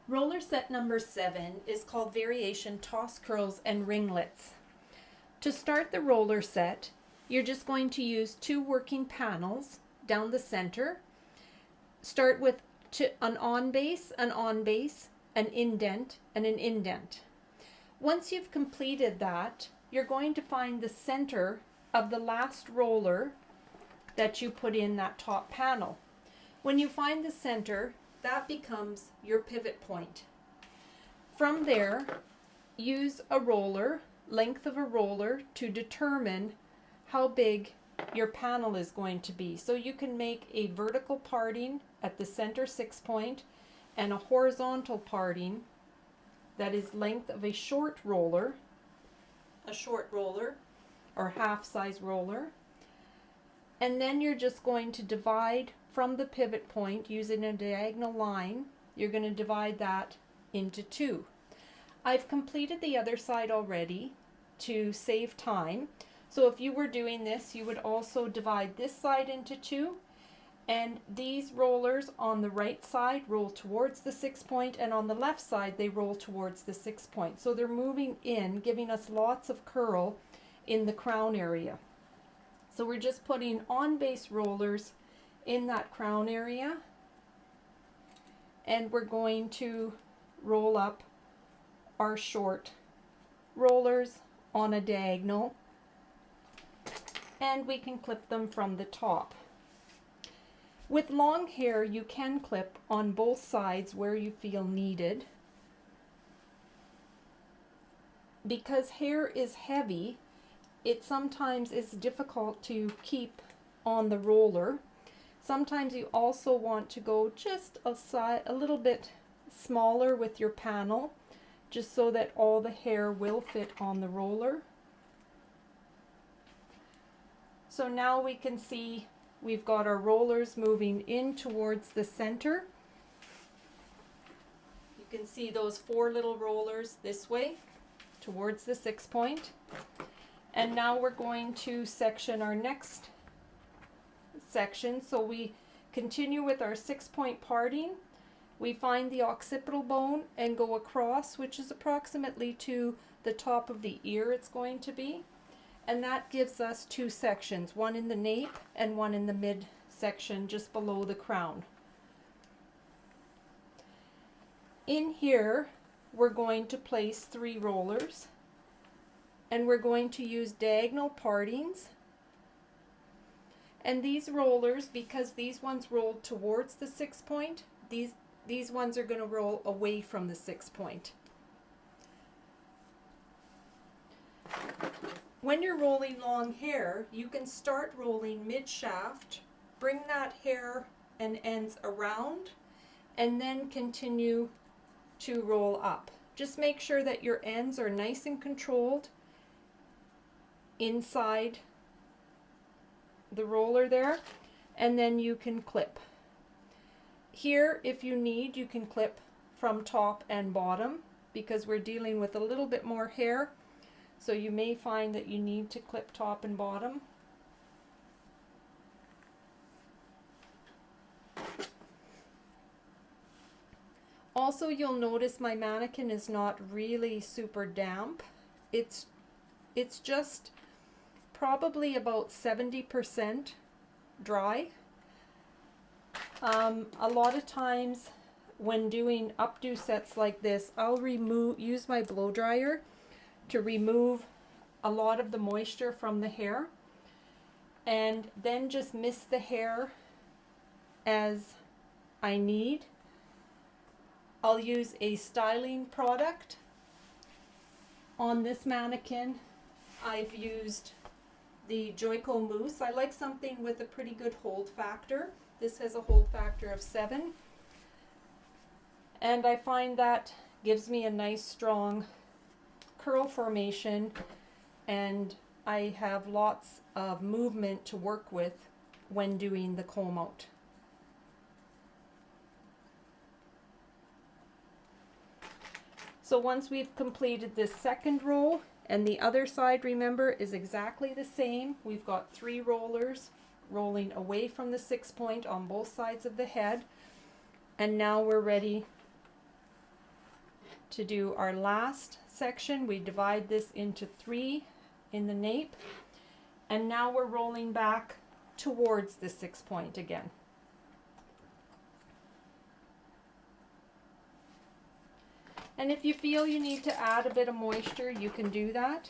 Roller set number 7 is called Variation Toss Curls and Ringlets. To start the roller set, you're just going to use 2 working panels down the center. Start with an on base, an indent, and an indent. Once you've completed that, you're going to find the center of the last roller that you put in that top panel. When you find the center, that becomes your pivot point. From there, use a roller, length of a roller, to determine how big your panel is going to be. So you can make a vertical parting at the center 6 point and a horizontal parting that is length of a short roller or half size roller. And then you're just going to divide from the pivot point using a diagonal line. You're going to divide that into 2. I've completed the other side already to save time. So if you were doing this, you would also divide this side into 2, and these rollers on the right side roll towards the 6 point, and on the left side they roll towards the 6 point. So they're moving in, giving us lots of curl in the crown area. So we're just putting on base rollers in that crown area, and we're going to roll up our short rollers on a diagonal, and we can clip them from the top. With long hair, you can clip on both sides where you feel needed. Because hair is heavy, it sometimes is difficult to keep on the roller. Sometimes you also want to go just a little bit smaller with your panel, just so that all the hair will fit on the roller. So now we can see we've got our rollers moving in towards the center. You can see those 4 little rollers this way towards the 6 point. And now we're going to section our next section. So we continue with our 6 point parting. We find the occipital bone and go across, which is approximately to the top of the ear it's going to be. And that gives us 2 sections, one in the nape and one in the mid section just below the crown. In here, we're going to place 3 rollers, and we're going to use diagonal partings. And these rollers, because these ones roll towards the 6 point, these ones are going to roll away from the 6 point. When you're rolling long hair, you can start rolling mid-shaft, bring that hair and ends around, and then continue to roll up. Just make sure that your ends are nice and controlled inside the roller there, and then you can clip. Here, if you need, you can clip from top and bottom, because we're dealing with a little bit more hair. So you may find that you need to clip top and bottom. Also, you'll notice my mannequin is not really super damp. It's just probably about 70% dry. A lot of times when doing updo sets like this, I'll use my blow dryer to remove a lot of the moisture from the hair, and then just mist the hair as I need. I'll use a styling product. On this mannequin, I've used the Joico Mousse. I like something with a pretty good hold factor. This has a hold factor of 7, and I find that gives me a nice strong curl formation, and I have lots of movement to work with when doing the comb out. So once we've completed this second row, and the other side, remember, is exactly the same. We've got 3 rollers rolling away from the 6 point on both sides of the head, and now we're ready to do our last section. We divide this into 3 in the nape, and now we're rolling back towards the 6 point again. And if you feel you need to add a bit of moisture, you can do that.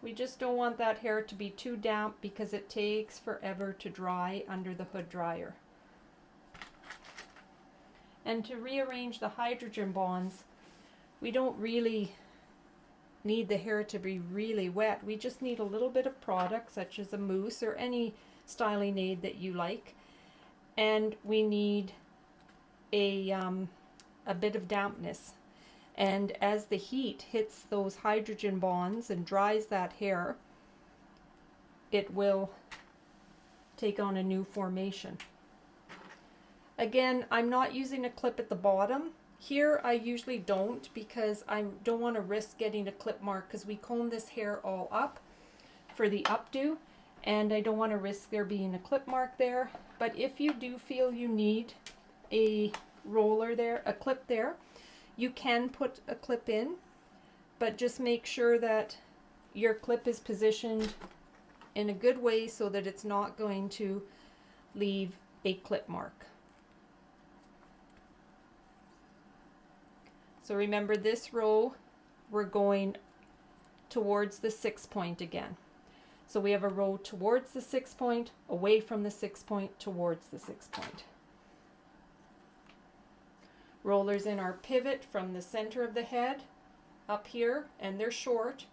We just don't want that hair to be too damp because it takes forever to dry under the hood dryer. And to rearrange the hydrogen bonds, we don't really need the hair to be really wet. We just need a little bit of product, such as a mousse or any styling aid that you like. And we need a bit of dampness. And as the heat hits those hydrogen bonds and dries that hair, it will take on a new formation. Again, I'm not using a clip at the bottom. Here I usually don't, because I don't want to risk getting a clip mark, because we comb this hair all up for the updo, and I don't want to risk there being a clip mark there. But if you do feel you need a roller there, a clip there, you can put a clip in, but just make sure that your clip is positioned in a good way so that it's not going to leave a clip mark. So remember, this row we're going towards the 6 point again. So we have a row towards the 6 point, away from the 6 point, towards the 6 point. Rollers in our pivot from the center of the head up here, and they're short,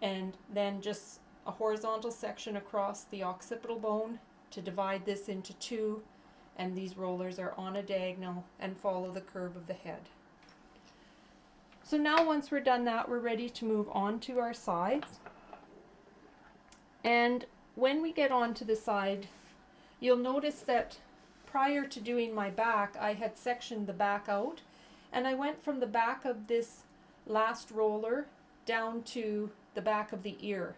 and then just a horizontal section across the occipital bone to divide this into 2, and these rollers are on a diagonal and follow the curve of the head. So now once we're done that, we're ready to move on to our sides. And when we get onto the side, you'll notice that prior to doing my back, I had sectioned the back out, and I went from the back of this last roller down to the back of the ear.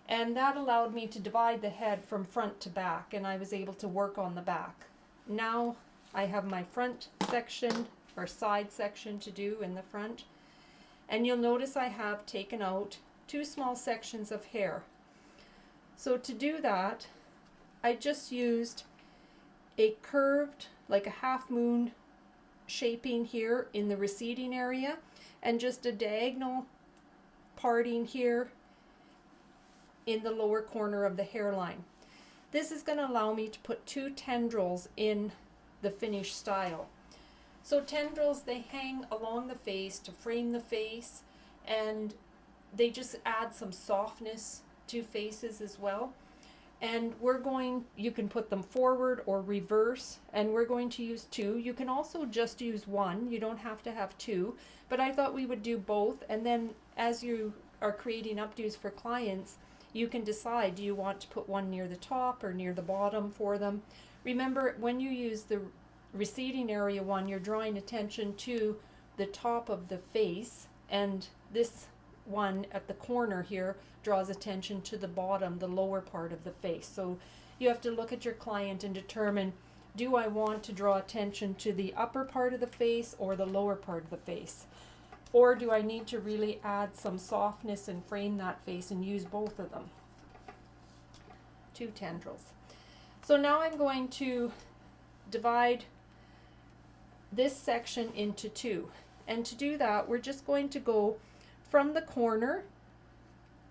And that allowed me to divide the head from front to back, and I was able to work on the back. Now I have my front section or side section to do in the front, and you'll notice I have taken out 2 small sections of hair. So to do that, I just used a curved, like a half moon shaping here in the receding area, and just a diagonal parting here in the lower corner of the hairline. This is going to allow me to put 2 tendrils in the finished style. So tendrils, they hang along the face to frame the face, and they just add some softness to faces as well. And you can put them forward or reverse, and we're going to use 2. You can also just use 1, you don't have to have 2, but I thought we would do both, and then as you are creating updos for clients, you can decide, do you want to put one near the top or near the bottom for them. Remember, when you use the receding area one, you're drawing attention to the top of the face, and this one at the corner here draws attention to the bottom, the lower part of the face. So you have to look at your client and determine, do I want to draw attention to the upper part of the face or the lower part of the face? Or do I need to really add some softness and frame that face and use both of them? 2 tendrils. So now I'm going to divide this section into 2. And to do that, we're just going to go from the corner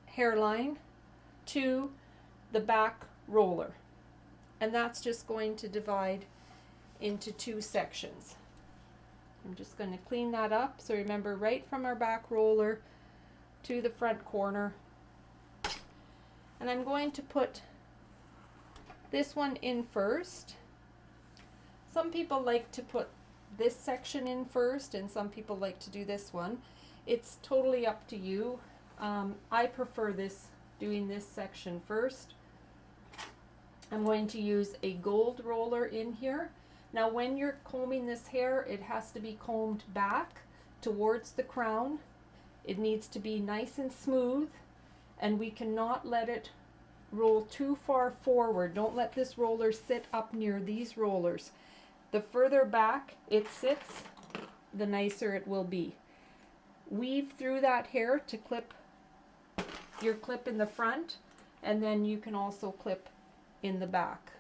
hairline to the back roller, and that's just going to divide into 2 sections. I'm just going to clean that up. So remember, right from our back roller to the front corner, and I'm going to put this one in first. Some people like to put this section in first, and some people like to do this one. It's totally up to you. I prefer doing this section first. I'm going to use a gold roller in here. Now when you're combing this hair, it has to be combed back towards the crown. It needs to be nice and smooth, and we cannot let it roll too far forward. Don't let this roller sit up near these rollers. The further back it sits, the nicer it will be. Weave through that hair to clip your clip in the front, and then you can also clip in the back.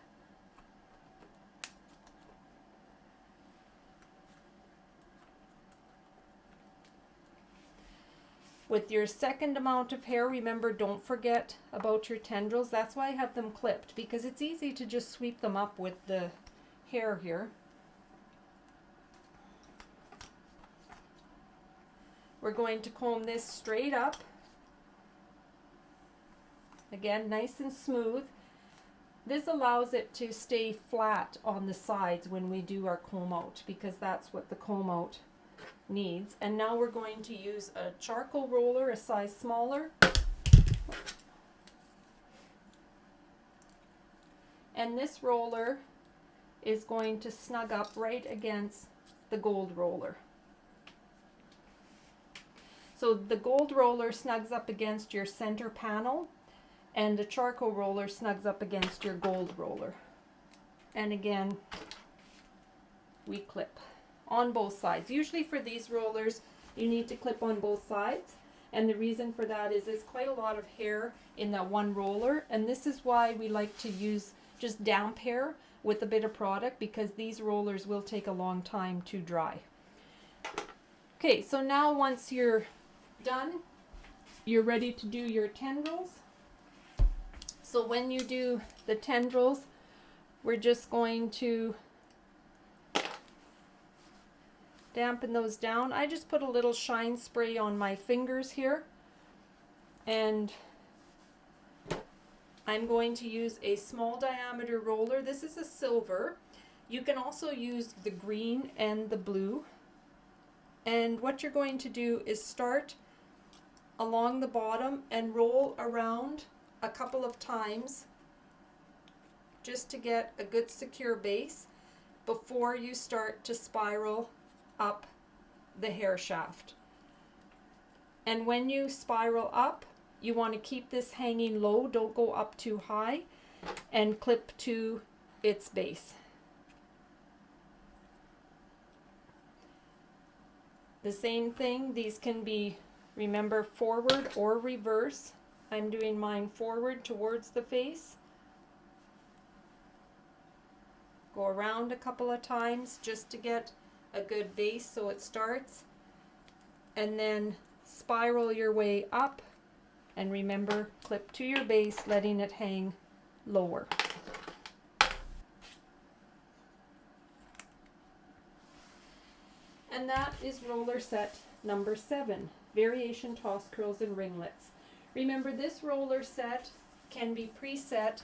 With your second amount of hair, remember, don't forget about your tendrils. That's why I have them clipped, because it's easy to just sweep them up with the hair here. We're going to comb this straight up. Again, nice and smooth. This allows it to stay flat on the sides when we do our comb out, because that's what the comb out needs. And now we're going to use a charcoal roller, a size smaller. And this roller is going to snug up right against the gold roller. So the gold roller snugs up against your center panel, and the charcoal roller snugs up against your gold roller. And again, we clip on both sides. Usually for these rollers, you need to clip on both sides. And the reason for that is there's quite a lot of hair in that one roller. And this is why we like to use just damp hair with a bit of product, because these rollers will take a long time to dry. Okay, so now once you're done, you're ready to do your tendrils. So when you do the tendrils, we're just going to dampen those down. I just put a little shine spray on my fingers here, and I'm going to use a small diameter roller. This is a silver. You can also use the green and the blue. And what you're going to do is start along the bottom and roll around a couple of times just to get a good secure base before you start to spiral up the hair shaft. And when you spiral up, you want to keep this hanging low, don't go up too high, and clip to its base. The same thing, these can be, remember, forward or reverse. I'm doing mine forward towards the face. Go around a couple of times just to get a good base so it starts, and then spiral your way up, and remember, clip to your base, letting it hang lower. And that is roller set number 7, variation toss curls and ringlets. Remember, this roller set can be preset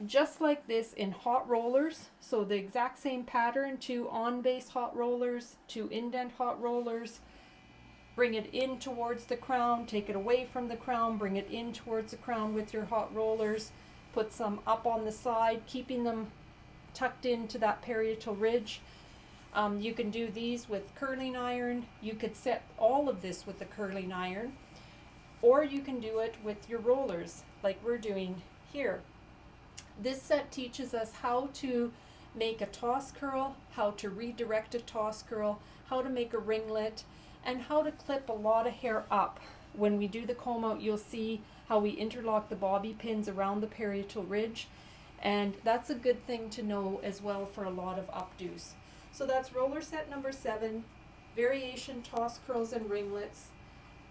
just like this in hot rollers. So the exact same pattern, 2 on base hot rollers, 2 indent hot rollers. Bring it in towards the crown, take it away from the crown, bring it in towards the crown with your hot rollers. Put some up on the side, keeping them tucked into that parietal ridge. You can do these with curling iron. You could set all of this with the curling iron, or you can do it with your rollers like we're doing here. This set teaches us how to make a toss curl, how to redirect a toss curl, how to make a ringlet, and how to clip a lot of hair up. When we do the comb out, you'll see how we interlock the bobby pins around the parietal ridge, and that's a good thing to know as well for a lot of updos. So that's roller set number 7, variation toss curls and ringlets.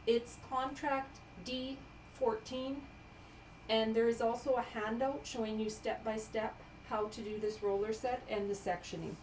It's contract D-14, and there is also a handout showing you step by step how to do this roller set and the sectioning.